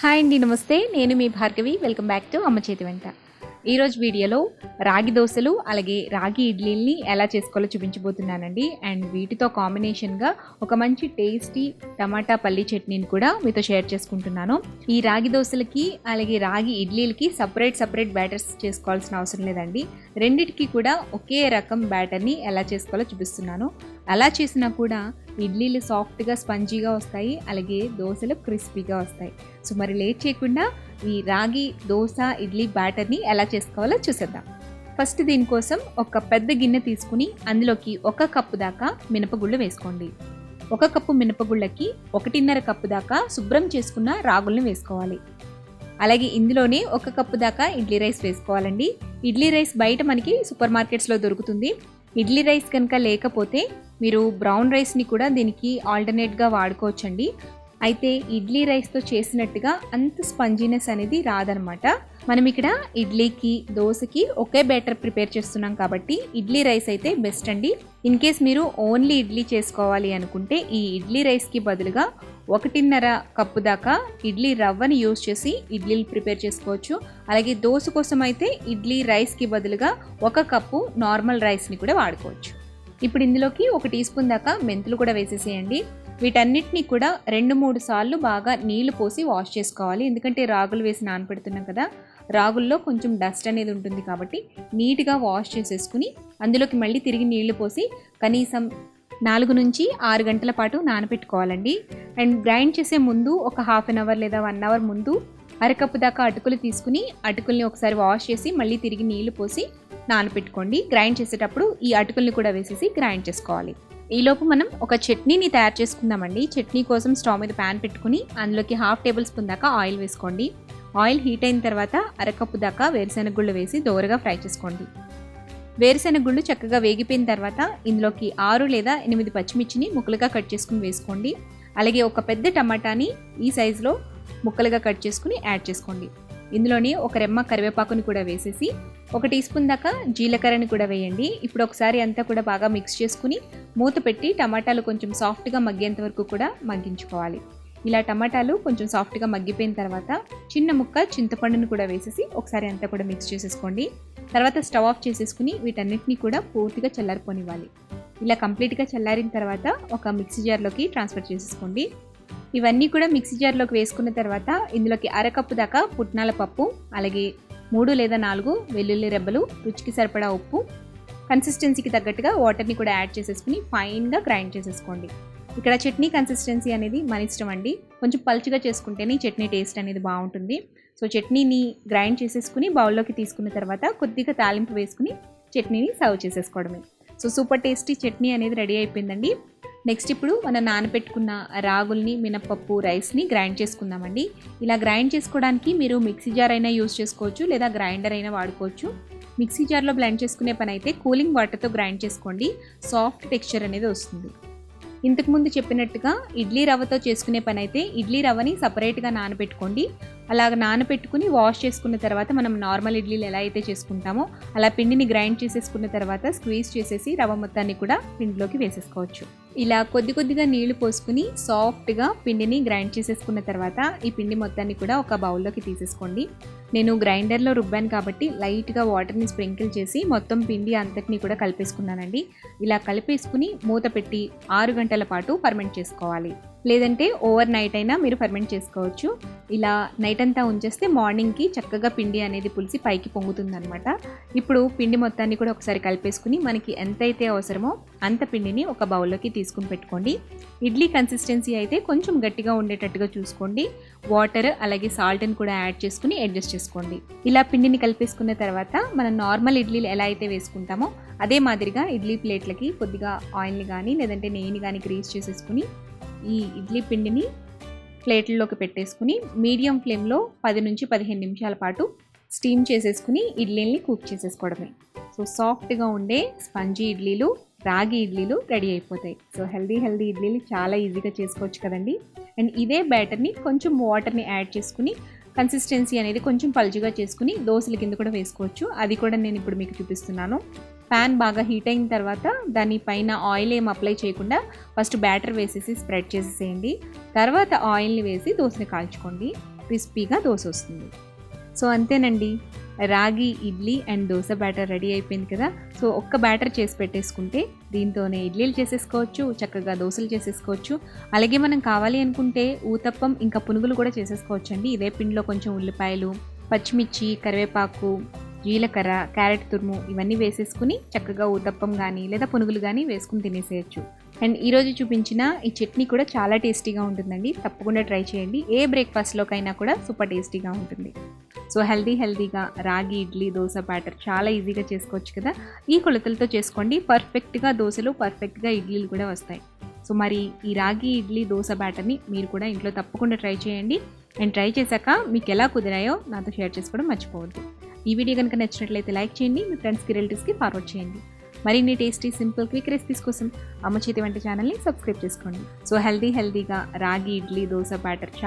Hi అండి, నమస్తే. నేను మీ భార్గవి. వెల్కమ్ బ్యాక్ టు అమ్మ చేతి వెంట. ఈరోజు వీడియోలో రాగి దోశలు అలాగే రాగి ఇడ్లీని ఎలా చేసుకోవాలో చూపించబోతున్నానండి. అండ్ వీటితో కాంబినేషన్గా ఒక మంచి టేస్టీ టమాటా పల్లి చట్నీని కూడా మీతో షేర్ చేసుకుంటున్నాను. ఈ రాగి దోశలకి అలాగే రాగి ఇడ్లీలకి సపరేట్ బ్యాటర్స్ చేసుకోవాల్సిన అవసరం లేదండి. రెండిటికి కూడా ఒకే రకం బ్యాటర్ని ఎలా చేసుకోవాలో చూపిస్తున్నాను. అలా చేసినా కూడా ఇడ్లీలు సాఫ్ట్గా స్పంజీగా వస్తాయి, అలాగే దోశలు క్రిస్పీగా వస్తాయి. సో మరి లేట్ చేయకుండా ఈ రాగి దోశ ఇడ్లీ బ్యాటర్ని ఎలా చేసుకోవాలో చూసేద్దాం. ఫస్ట్ దీనికోసం ఒక పెద్ద గిన్నె తీసుకుని అందులోకి 1 కప్పు దాకా మినపగుళ్ళు వేసుకోండి. 1 కప్పు మినపగుళ్ళకి 1.5 కప్పు దాకా శుభ్రం చేసుకున్న రాగుల్ని వేసుకోవాలి. అలాగే ఇందులోనే 1 కప్పు దాకా ఇడ్లీ రైస్ వేసుకోవాలండి. ఇడ్లీ రైస్ బయట మనకి సూపర్ మార్కెట్స్లో దొరుకుతుంది. ఇడ్లీ రైస్ కనుక లేకపోతే మీరు బ్రౌన్ రైస్ని కూడా దీనికి ఆల్టర్నేట్గా వాడుకోవచ్చండి. అయితే ఇడ్లీ రైస్తో చేసినట్టుగా అంత స్పంజీనెస్ అనేది రాదనమాట. మనం ఇక్కడ ఇడ్లీకి దోశకి ఒకే బ్యాటర్ ప్రిపేర్ చేస్తున్నాం కాబట్టి ఇడ్లీ రైస్ అయితే బెస్ట్ అండి. ఇన్ కేస్ మీరు ఓన్లీ ఇడ్లీ చేసుకోవాలి అనుకుంటే ఈ ఇడ్లీ రైస్కి బదులుగా 1.5 కప్పు దాకా ఇడ్లీ రవ్వని యూజ్ చేసి ఇడ్లీలు ప్రిపేర్ చేసుకోవచ్చు. అలాగే దోశ కోసం అయితే ఇడ్లీ రైస్కి బదులుగా 1 కప్పు నార్మల్ రైస్ని కూడా వాడుకోవచ్చు. ఇప్పుడు ఇందులోకి 1 టీ స్పూన్ దాకా మెంతులు కూడా వేసేసేయండి. వీటన్నిటిని కూడా 2-3 సార్లు బాగా నీళ్లు పోసి వాష్ చేసుకోవాలి. ఎందుకంటే రాగులు వేసి నానపెడుతున్నాం కదా, రాగుల్లో కొంచెం డస్ట్ అనేది ఉంటుంది కాబట్టి నీట్గా వాష్ చేసేసుకుని అందులోకి మళ్ళీ తిరిగి నీళ్లు పోసి కనీసం 4 నుంచి 6 గంటల పాటు నానపెట్టుకోవాలండి. అండ్ గ్రైండ్ చేసే ముందు ఒక హాఫ్ అన్ అవర్ లేదా 1 అవర్ ముందు 1/2 కప్పు దాకా అటుకులు తీసుకుని అటుకుల్ని ఒకసారి వాష్ చేసి మళ్ళీ తిరిగి నీళ్లు పోసి నానపెట్టుకోండి. గ్రైండ్ చేసేటప్పుడు ఈ అటుకుల్ని కూడా వేసేసి గ్రైండ్ చేసుకోవాలి. ఈలోపు మనం ఒక చట్నీని తయారు చేసుకుందామండి. చట్నీ కోసం స్టవ్ మీద ప్యాన్ పెట్టుకుని అందులోకి 1/2 టేబుల్ స్పూన్ దాకా ఆయిల్ వేసుకోండి. ఆయిల్ హీట్ అయిన తర్వాత 1/2 కప్పు దాకా వేరుశెనగ గుళ్ళు వేసి దోరగా ఫ్రై చేసుకోండి. వేరుశెనగ గుళ్ళు చక్కగా వేగిపోయిన తర్వాత ఇందులోకి 6 లేదా 8 పచ్చిమిర్చిని ముక్కలుగా కట్ చేసుకుని వేసుకోండి. అలాగే ఒక పెద్ద టమాటాని ఈ సైజులో ముక్కలుగా కట్ చేసుకుని యాడ్ చేసుకోండి. ఇందులోని ఒక రెమ్మ కరివేపాకుని కూడా వేసేసి 1 టీ స్పూన్ దాకా జీలకర్రని కూడా వేయండి. ఇప్పుడు ఒకసారి అంతా కూడా బాగా మిక్స్ చేసుకుని మూత పెట్టి టమాటాలు కొంచెం సాఫ్ట్గా మగ్గేంత వరకు కూడా మగ్గించుకోవాలి. ఇలా టమాటాలు కొంచెం సాఫ్ట్గా మగ్గిపోయిన తర్వాత చిన్న ముక్క చింతపండుని కూడా వేసేసి ఒకసారి అంతా కూడా మిక్స్ చేసేసుకోండి. తర్వాత స్టవ్ ఆఫ్ చేసేసుకుని వీటన్నిటిని కూడా పూర్తిగా చల్లారిపోనివ్వాలి. ఇలా కంప్లీట్గా చల్లారిన తర్వాత ఒక మిక్సీ జార్లోకి ట్రాన్స్ఫర్ చేసేసుకోండి. ఇవన్నీ కూడా మిక్సీ జార్లోకి వేసుకున్న తర్వాత ఇందులోకి 1/2 కప్పు దాకా పుట్నాల పప్పు, అలాగే 3 లేదా 4 వెల్లుల్లి రెబ్బలు, రుచికి సరిపడా ఉప్పు, కన్సిస్టెన్సీకి తగ్గట్టుగా వాటర్ని కూడా యాడ్ చేసేసుకుని ఫైన్గా గ్రైండ్ చేసేసుకోండి. ఇక్కడ చట్నీ కన్సిస్టెన్సీ అనేది మన ఇష్టం అండి. కొంచెం పలుచగా చేసుకుంటేనే చట్నీ టేస్ట్ అనేది బాగుంటుంది. సో చట్నీని గ్రైండ్ చేసేసుకుని బౌల్లోకి తీసుకున్న తర్వాత కొద్దిగా తాలింపు వేసుకుని చట్నీని సర్వ్ చేసేసుకోవడమే. సో సూపర్ టేస్టీ చట్నీ అనేది రెడీ అయిపోయిందండి. నెక్స్ట్ ఇప్పుడు మనం నానబెట్టుకున్న రాగుల్ని, మినపప్పు, రైస్ని గ్రైండ్ చేసుకుందామండి. ఇలా గ్రైండ్ చేసుకోవడానికి మీరు మిక్సీ జార్ అయినా యూజ్ చేసుకోవచ్చు లేదా గ్రైండర్ అయినా వాడుకోవచ్చు. మిక్సీ జార్లో బ్లెండ్ చేసుకునే పని అయితే కూలింగ్ వాటర్తో గ్రైండ్ చేసుకోండి, సాఫ్ట్ టెక్స్చర్ అనేది వస్తుంది. ఇంతకుముందు చెప్పినట్టుగా ఇడ్లీ రవ్వతో చేసుకునే పని అయితే ఇడ్లీ రవ్వని సపరేట్గా నానబెట్టుకోండి. అలాగ నానబెట్టుకుని వాష్ చేసుకున్న తర్వాత మనం నార్మల్ ఇడ్లీలు ఎలా అయితే చేసుకుంటామో అలా పిండిని గ్రైండ్ చేసేసుకున్న తర్వాత స్క్వీజ్ చేసేసి రవ్వ మొత్తాన్ని కూడా పిండిలోకి వేసేసుకోవచ్చు. ఇలా కొద్దిగా నీళ్లు పోసుకుని సాఫ్ట్గా పిండిని గ్రైండ్ చేసేసుకున్న తర్వాత ఈ పిండి మొత్తాన్ని కూడా ఒక బౌల్లోకి తీసేసుకోండి. నేను గ్రైండర్లో రుబ్బాను కాబట్టి లైట్గా వాటర్ని స్ప్రింకిల్ చేసి మొత్తం పిండి అంతటిని కూడా కలిపేసుకున్నానండి. ఇలా కలిపేసుకుని మూత పెట్టి 6 గంటల పాటు ఫర్మెంట్ చేసుకోవాలి. లేదంటే ఓవర్ నైట్ అయినా మీరు ఫర్మెంట్ చేసుకోవచ్చు. ఇలా నైట్ అంతా ఉంచేస్తే మార్నింగ్కి చక్కగా పిండి అనేది పులిసి పైకి పొంగుతుందనమాట. ఇప్పుడు పిండి మొత్తాన్ని కూడా ఒకసారి కలిపేసుకుని మనకి ఎంతైతే అవసరమో అంత పిండిని ఒక బౌల్లోకి తీసుకుని పెట్టుకోండి. ఇడ్లీ కన్సిస్టెన్సీ అయితే కొంచెం గట్టిగా ఉండేటట్టుగా చూసుకోండి. వాటర్ అలాగే సాల్ట్ని కూడా యాడ్ చేసుకుని అడ్జస్ట్ చేసుకోండి. ఇలా పిండిని కలిపేసుకున్న తర్వాత మనం నార్మల్ ఇడ్లీలు ఎలా అయితే వేసుకుంటామో అదే మాదిరిగా ఇడ్లీ ప్లేట్లకి కొద్దిగా ఆయిల్ని కానీ లేదంటే నెయ్యిని కానీ గ్రీస్ చేసేసుకుని ఈ ఇడ్లీ పిండిని ప్లేట్లలోకి పెట్టేసుకుని మీడియం ఫ్లేమ్లో 10 నుంచి 15 నిమిషాల పాటు స్టీమ్ చేసేసుకుని ఇడ్లీని కుక్ చేసేసుకోవడమే. సో సాఫ్ట్గా ఉండే స్పంజీ ఇడ్లీలు, రాగి ఇడ్లీలు రెడీ అయిపోతాయి. సో హెల్దీ ఇడ్లీలు చాలా ఈజీగా చేసుకోవచ్చు కదండి. అండ్ ఇదే బ్యాటర్ని కొంచెం వాటర్ని యాడ్ చేసుకుని కన్సిస్టెన్సీ అనేది కొంచెం పలుచగా చేసుకుని దోశల కింద కూడా వేసుకోవచ్చు. అది కూడా నేను ఇప్పుడు మీకు చూపిస్తున్నాను. ప్యాన్ బాగా హీట్ అయిన తర్వాత దాని పైన ఆయిల్ ఏం అప్లై చేయకుండా ఫస్ట్ బ్యాటర్ వేసేసి స్ప్రెడ్ చేసేసేయండి. తర్వాత ఆయిల్ని వేసి దోశని కాల్చుకోండి. క్రిస్పీగా దోశ వస్తుంది. సో అంతేనండి, రాగి idli and dosa batter ready అయిపోయింది కదా. సో ఒక్క బ్యాటర్ చేసి పెట్టేసుకుంటే దీంతోనే ఇడ్లీలు చేసేసుకోవచ్చు, చక్కగా దోశలు చేసేసుకోవచ్చు. అలాగే మనం కావాలి అనుకుంటే ఊతప్పం ఇంకా పునుగులు కూడా చేసేసుకోవచ్చు అండి. ఇదే పిండిలో కొంచెం ఉల్లిపాయలు, పచ్చిమిర్చి, కరివేపాకు, జీలకర్ర, క్యారెట్ తురుము ఇవన్నీ వేసేసుకుని చక్కగా ఊతప్పం కానీ లేదా పునుగులు కానీ వేసుకుని తినేసేయచ్చు. అండ్ ఈరోజు చూపించిన ఈ చట్నీ కూడా చాలా టేస్టీగా ఉంటుందండి. తప్పకుండా ట్రై చేయండి. ఏ బ్రేక్ఫాస్ట్లోకైనా కూడా సూపర్ టేస్టీగా ఉంటుంది. సో హెల్తీగా రాగి ఇడ్లీ దోశ బ్యాటర్ చాలా ఈజీగా చేసుకోవచ్చు కదా. ఈ కొలతలతో చేసుకోండి, పర్ఫెక్ట్గా దోశలు, పర్ఫెక్ట్గా ఇడ్లీలు కూడా వస్తాయి. సో మరి ఈ రాగి ఇడ్లీ దోశ బ్యాటర్ని మీరు కూడా ఇంట్లో తప్పకుండా ట్రై చేయండి. అండ్ ట్రై చేశాక మీకు ఎలా కుదిరాయో నాతో షేర్ చేసుకోవడం మర్చిపోవద్దు. ఈ వీడియో కనుక నచ్చినట్లయితే లైక్ చేయండి, మీ ఫ్రెండ్స్కి, రిలేటివ్స్కి ఫార్వర్డ్ చేయండి. మరిన్ని టేస్టీ, సింపుల్, క్విక్ రెసిపీస్ కోసం అమ్మ చేతి వంట ఛానల్ని సబ్స్క్రైబ్ చేసుకోండి. సో హెల్తీగా రాగి ఇడ్లీ దోశ బ్యాటర్